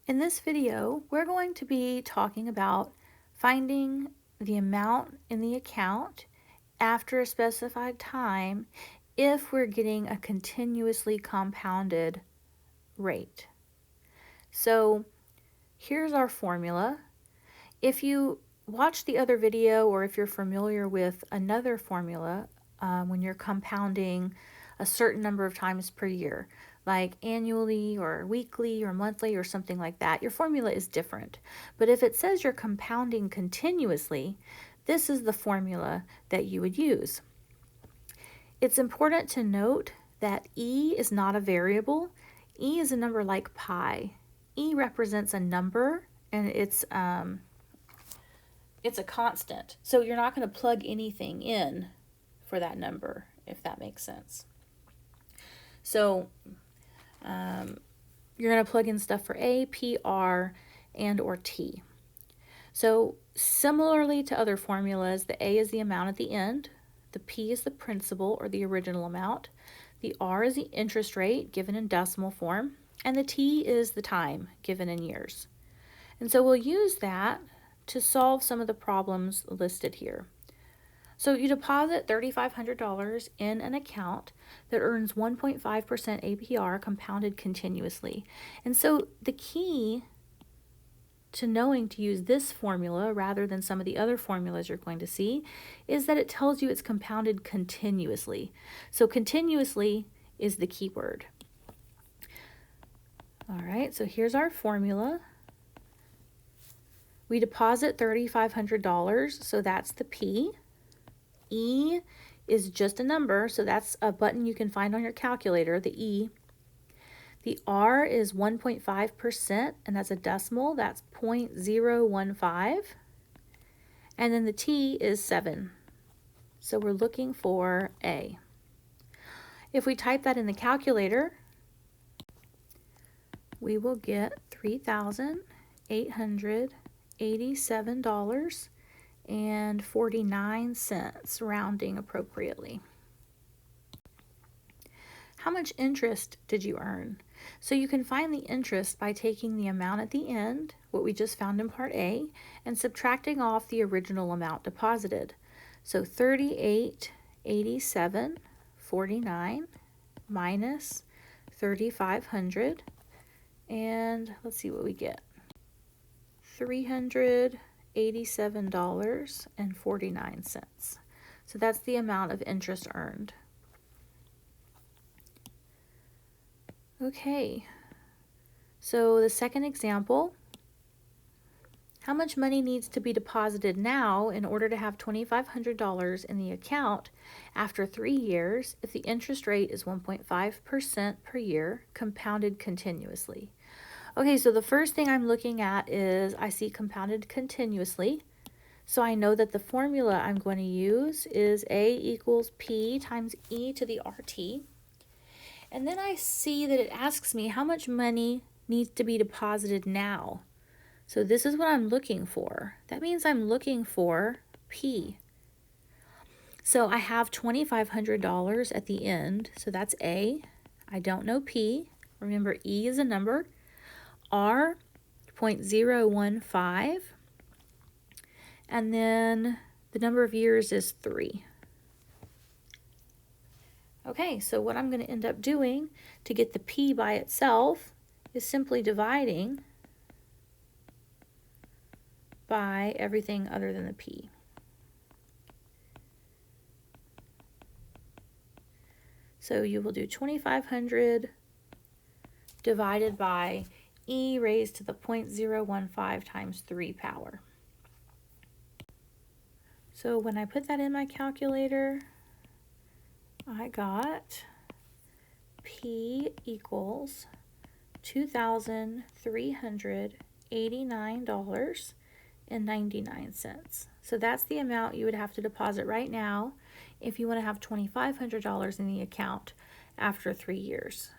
In this video, we're going to be talking about finding the amount in the account after a specified time if we're getting a continuously compounded rate. So here's our formula. If you watch the other video or if you're familiar with another formula when you're compounding a certain number of times per year, like annually or weekly or monthly or something like that, your formula is different. But if it says you're compounding continuously, this is the formula that you would use. It's important to note that E is not a variable. E is a number like pi. E represents a number and it's a constant. So you're not going to plug anything in for that number, if that makes sense. So you're going to plug in stuff for A, P, R, and or T. So similarly to other formulas, the A is the amount at the end, the P is the principal or the original amount, the R is the interest rate given in decimal form, and the T is the time given in years. And so we'll use that to solve some of the problems listed here. So you deposit $3,500 in an account that earns 1.5% APR compounded continuously. And so the key to knowing to use this formula rather than some of the other formulas you're going to see is that it tells you it's compounded continuously. So continuously is the key word. All right, so here's our formula. We deposit $3,500, so that's the P. E is just a number, so that's a button you can find on your calculator, the E. The R is 1.5%, and that's a decimal, that's 0.015. And then the T is 7. So we're looking for A. If we type that in the calculator, we will get $3,887.49, rounding appropriately. How much interest did you earn? So you can find the interest by taking the amount at the end, what we just found in part A, and subtracting off the original amount deposited. So $3,887.49 minus $3,500, and let's see what we get. $387.49. So that's the amount of interest earned. Okay, so the second example, how much money needs to be deposited now in order to have $2,500 in the account after 3 years if the interest rate is 1.5% per year, compounded continuously? Okay, so the first thing I'm looking at is I see compounded continuously. So I know that the formula I'm going to use is A equals P times E to the RT. And then I see that it asks me how much money needs to be deposited now. So this is what I'm looking for. That means I'm looking for P. So I have $2,500 at the end, so that's A. I don't know P. Remember, E is a number. R, 0.015. And then the number of years is 3. Okay, so what I'm going to end up doing to get the P by itself is simply dividing by everything other than the P. So you will do 2,500 divided by E raised to the 0.015 times 3 power. So when I put that in my calculator, I got P equals $2,389.99. So that's the amount you would have to deposit right now if you want to have $2,500 in the account after 3 years.